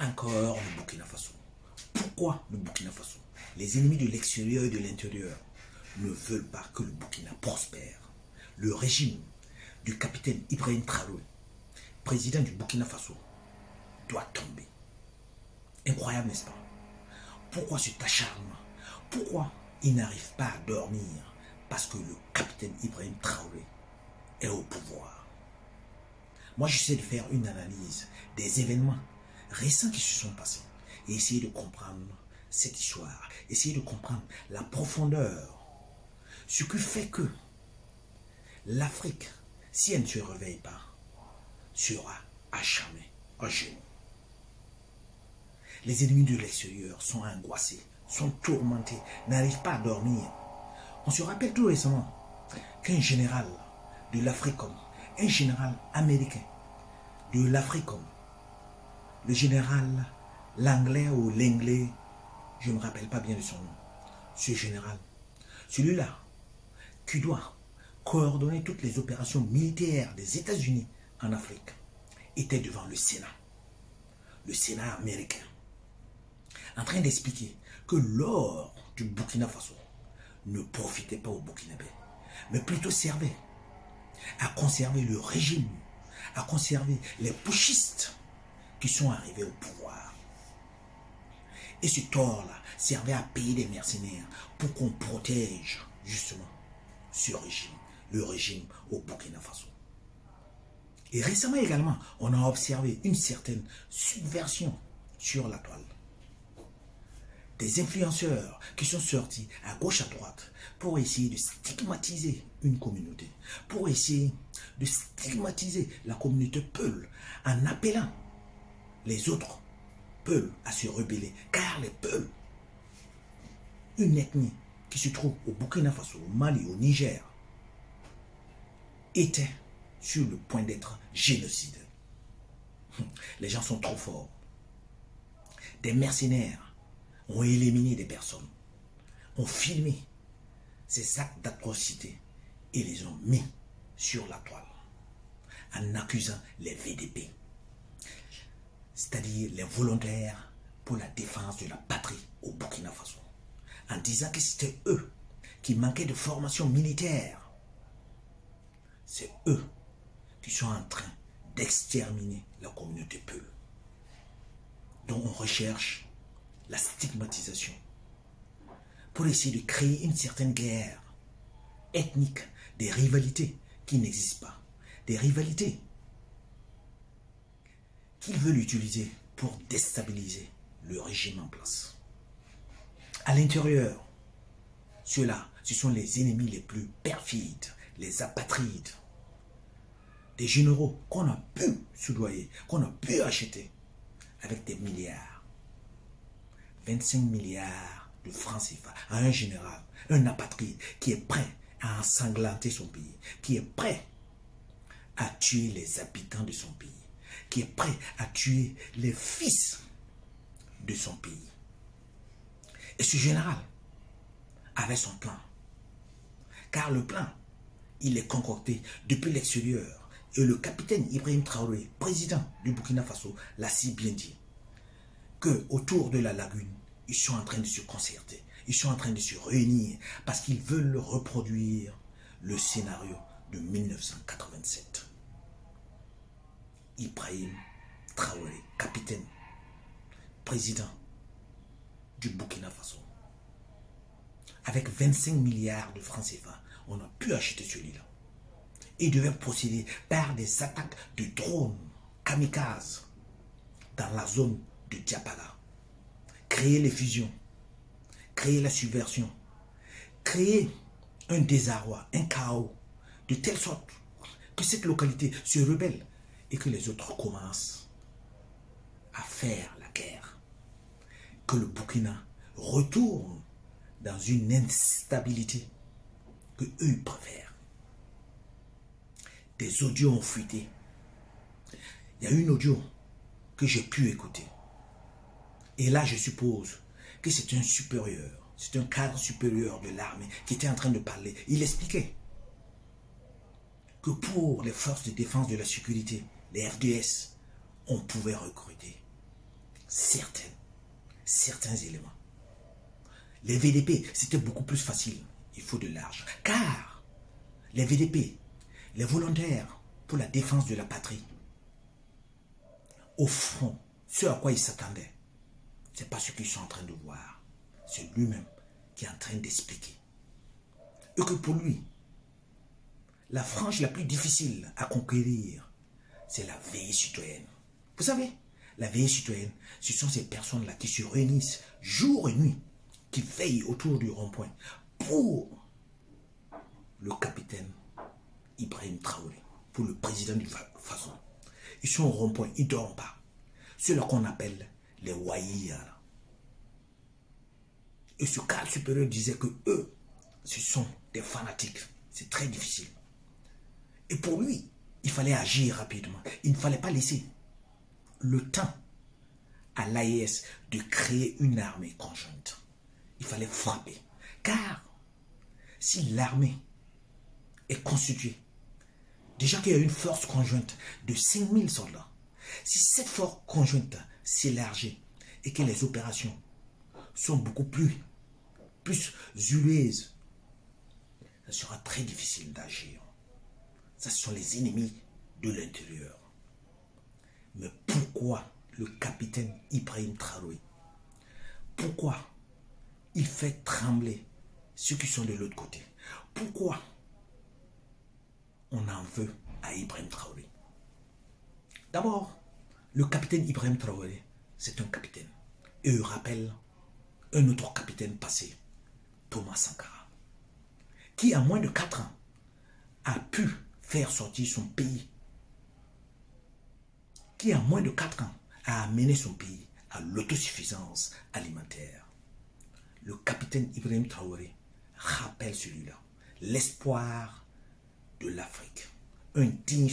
Encore le Burkina Faso. Pourquoi le Burkina Faso? Les ennemis de l'extérieur et de l'intérieur ne veulent pas que le Burkina prospère. Le régime du capitaine Ibrahim Traoré, président du Burkina Faso, doit tomber. Incroyable, n'est-ce pas? Pourquoi cet acharnement? Pourquoi il n'arrive pas à dormir? Parce que le capitaine Ibrahim Traoré est au pouvoir. Moi, j'essaie de faire une analyse des événements récents qui se sont passés et essayer de comprendre cette histoire, essayer de comprendre la profondeur, ce qui fait que l'Afrique, si elle ne se réveille pas, sera à jamais à genoux. Les ennemis de l'extérieur sont angoissés, sont tourmentés, n'arrivent pas à dormir. On se rappelle tout récemment qu'un général de l'Africom, un général américain de l'Africom, le général l'anglais ou l'anglais, je ne me rappelle pas bien de son nom, ce général, celui-là qui doit coordonner toutes les opérations militaires des États-Unis en Afrique, était devant le Sénat américain, en train d'expliquer que l'or du Burkina Faso ne profitait pas aux Burkinabés, mais plutôt servait à conserver le régime, à conserver les putschistes qui sont arrivés au pouvoir. Et ce or-là servait à payer des mercenaires pour qu'on protège justement ce régime, le régime au Burkina Faso. Et récemment également, on a observé une certaine subversion sur la toile. Des influenceurs qui sont sortis à gauche à droite pour essayer de stigmatiser une communauté, pour essayer de stigmatiser la communauté Peul en appelant les autres Peul à se rebeller. Car les Peul, une ethnie qui se trouve au Burkina Faso, au Mali, au Niger, était sur le point d'être génocide. Les gens sont trop forts. Des mercenaires ont éliminé des personnes, ont filmé ces actes d'atrocité et les ont mis sur la toile en accusant les VDP, c'est-à-dire les volontaires pour la défense de la patrie au Burkina Faso, en disant que c'était eux qui manquaient de formation militaire. C'est eux qui sont en train d'exterminer la communauté Peul. Donc on recherche la stigmatisation pour essayer de créer une certaine guerre ethnique, des rivalités qui n'existent pas, des rivalités qu'ils veulent utiliser pour déstabiliser le régime en place. À l'intérieur, ceux-là, ce sont les ennemis les plus perfides, les apatrides, des généraux qu'on a pu soudoyer, qu'on a pu acheter avec des milliards. 25 milliards de francs CFA à un général, un apatride qui est prêt à ensanglanter son pays, qui est prêt à tuer les habitants de son pays, qui est prêt à tuer les fils de son pays. Et ce général avait son plan. Car le plan, il est concocté depuis l'extérieur. Et le capitaine Ibrahim Traoré, président du Burkina Faso, l'a si bien dit, que autour de la lagune, ils sont en train de se concerter, ils sont en train de se réunir, parce qu'ils veulent reproduire le scénario de 1987. Ibrahim Traoré, capitaine, président du Burkina Faso, avec 25 milliards de francs CFA, on a pu acheter celui-là. Il devait procéder par des attaques de drones kamikazes dans la zone de Diapala. Créer les fusions, créer la subversion, créer un désarroi, un chaos, de telle sorte que cette localité se rebelle et que les autres commencent à faire la guerre. Que le Burkina retourne dans une instabilité que eux préfèrent. Des audios ont fuité. Il y a une audio que j'ai pu écouter. Et là, je suppose que c'est un supérieur, c'est un cadre supérieur de l'armée qui était en train de parler. Il expliquait que pour les forces de défense de la sécurité, les FDS, on pouvait recruter certains éléments. Les VDP, c'était beaucoup plus facile. Il faut de l'argent. Car les VDP, les volontaires pour la défense de la patrie, au fond, ce à quoi ils s'attendaient, ce n'est pas ce qu'ils sont en train de voir. C'est lui-même qui est en train d'expliquer. Et que pour lui, la frange la plus difficile à conquérir, c'est la veille citoyenne. Vous savez, la veille citoyenne, ce sont ces personnes-là qui se réunissent jour et nuit, qui veillent autour du rond-point pour le capitaine Ibrahim Traoré, pour le président du Faso. Ils sont au rond-point, ils ne dorment pas. Ceux-là qu'on appelle les Waïa. Et ce cadre supérieur disait que eux, ce sont des fanatiques. C'est très difficile. Et pour lui, il fallait agir rapidement. Il ne fallait pas laisser le temps à l'AES de créer une armée conjointe. Il fallait frapper. Car si l'armée est constituée, déjà qu'il y a une force conjointe de 5000 soldats, si cette force conjointe s'élargit et que les opérations sont beaucoup plus zuleuses, ça sera très difficile d'agir. Ça, ce sont les ennemis de l'intérieur. Mais pourquoi le capitaine Ibrahim Traoré, pourquoi il fait trembler ceux qui sont de l'autre côté? Pourquoi on en veut à Ibrahim Traoré? D'abord, le capitaine Ibrahim Traoré, c'est un capitaine. Et il rappelle un autre capitaine passé, Thomas Sankara, qui en moins de 4 ans a pu faire sortir son pays, qui en moins de 4 ans a amené son pays à l'autosuffisance alimentaire. Le capitaine Ibrahim Traoré rappelle celui-là, l'espoir de l'Afrique, un digne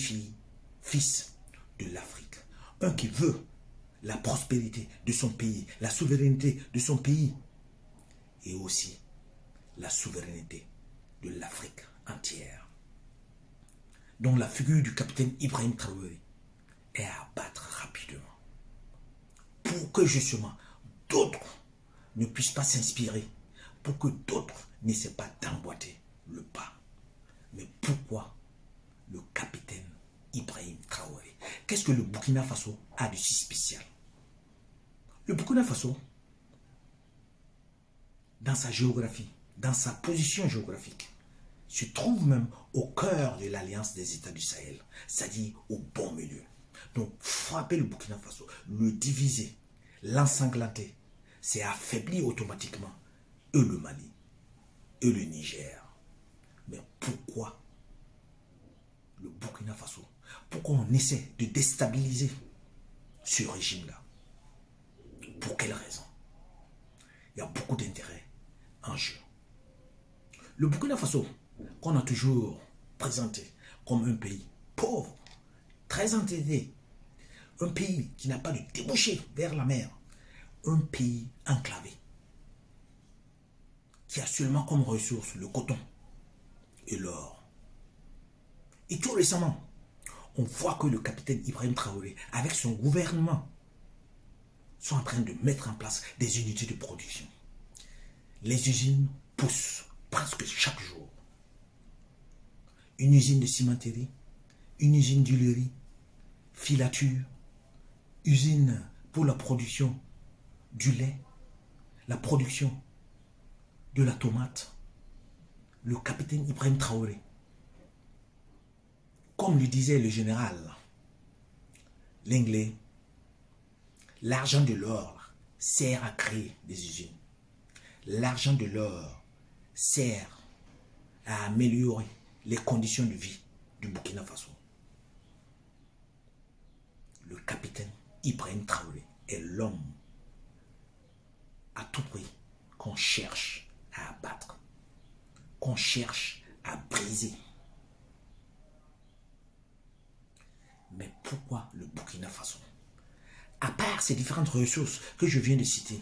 fils de l'Afrique, un qui veut la prospérité de son pays, la souveraineté de son pays et aussi la souveraineté de l'Afrique entière. Donc la figure du capitaine Ibrahim Traoré est à abattre rapidement pour que justement d'autres ne puissent pas s'inspirer, pour que d'autres n'essaient pas d'emboîter le pas. Mais pourquoi le capitaine Ibrahim Traoré? Qu'est-ce que le Burkina Faso a de si spécial? Le Burkina Faso, dans sa géographie, dans sa position géographique, se trouve même au cœur de l'alliance des États du Sahel, c'est-à-dire au bon milieu. Donc, frapper le Burkina Faso, le diviser, l'ensanglanter, c'est affaiblir automatiquement et le Mali et le Niger. Mais pourquoi le Burkina Faso? Pourquoi on essaie de déstabiliser ce régime-là? Pour quelle raison? Il y a beaucoup d'intérêts en jeu. Le Burkina Faso, qu'on a toujours présenté comme un pays pauvre, très endetté, un pays qui n'a pas de débouché vers la mer, un pays enclavé, qui a seulement comme ressource le coton et l'or. Et tout récemment, on voit que le capitaine Ibrahim Traoré, avec son gouvernement, sont en train de mettre en place des unités de production. Les usines poussent presque chaque jour. Une usine de cimenterie, une usine d'huilerie, filature, usine pour la production du lait, la production de la tomate. Le capitaine Ibrahim Traoré, comme le disait le général l'anglais, l'argent de l'or sert à créer des usines. L'argent de l'or sert à améliorer les conditions de vie du Burkina Faso. Le capitaine Ibrahim Traoré est l'homme à tout prix qu'on cherche à abattre, qu'on cherche à briser. Mais pourquoi le Burkina Faso? À part ces différentes ressources que je viens de citer,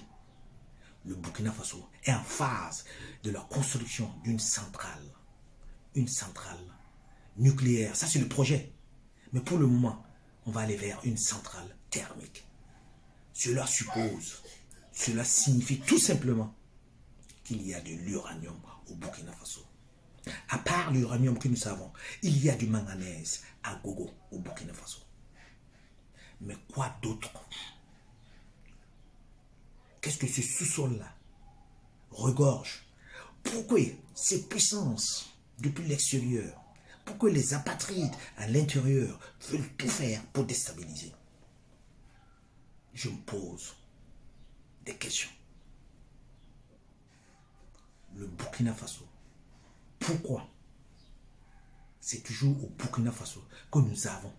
le Burkina Faso est en phase de la construction d'une centrale. Une centrale nucléaire. Ça, c'est le projet. Mais pour le moment, on va aller vers une centrale thermique. Cela suppose, cela signifie tout simplement qu'il y a de l'uranium au Burkina Faso. À part l'uranium que nous savons, il y a du manganèse à gogo au Burkina Faso. Mais quoi d'autre? Qu'est-ce que ce sous-sol-là regorge? Pourquoi ces puissances depuis l'extérieur, pourquoi les apatrides à l'intérieur veulent tout faire pour déstabiliser? Je me pose des questions. Le Burkina Faso, pourquoi c'est toujours au Burkina Faso que nous avons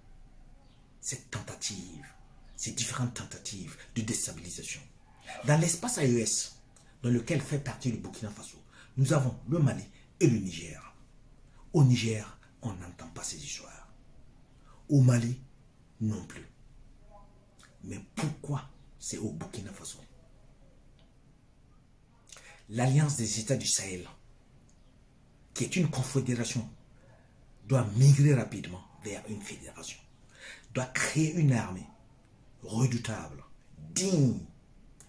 cette tentative, ces différentes tentatives de déstabilisation? Dans l'espace AES, dans lequel fait partie le Burkina Faso, nous avons le Mali et le Niger. Au Niger, on n'entend pas ces histoires. Au Mali, non plus. Mais pourquoi c'est au Burkina Faso? L'Alliance des États du Sahel, qui est une confédération, doit migrer rapidement vers une fédération, doit créer une armée redoutable, digne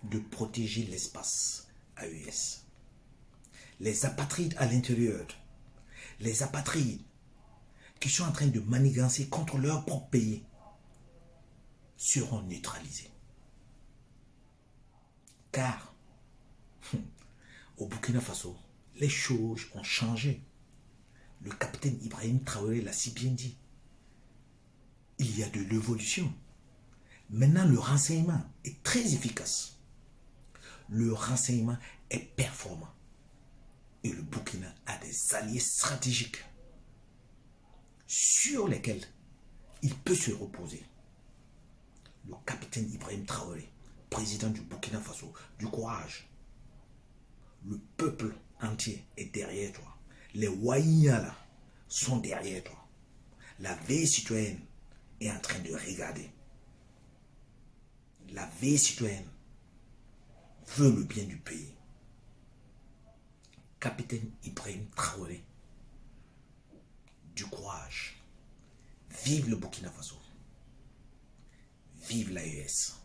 de protéger l'espace AES. Les apatrides à l'intérieur, les apatrides qui sont en train de manigancer contre leur propre pays, seront neutralisés. Car, au Burkina Faso, les choses ont changé. Le capitaine Ibrahim Traoré l'a si bien dit. Il y a de l'évolution. Maintenant, le renseignement est très efficace. Le renseignement est performant. Et le Burkina a des alliés stratégiques sur lesquels il peut se reposer. Le capitaine Ibrahim Traoré, président du Burkina Faso, du courage. Le peuple entier est derrière toi. Les Waïnyala sont derrière toi. La veille citoyenne est en train de regarder. La veille citoyenne veut le bien du pays. Capitaine Ibrahim Traoré, du courage. Vive le Burkina Faso. Vive l'AES.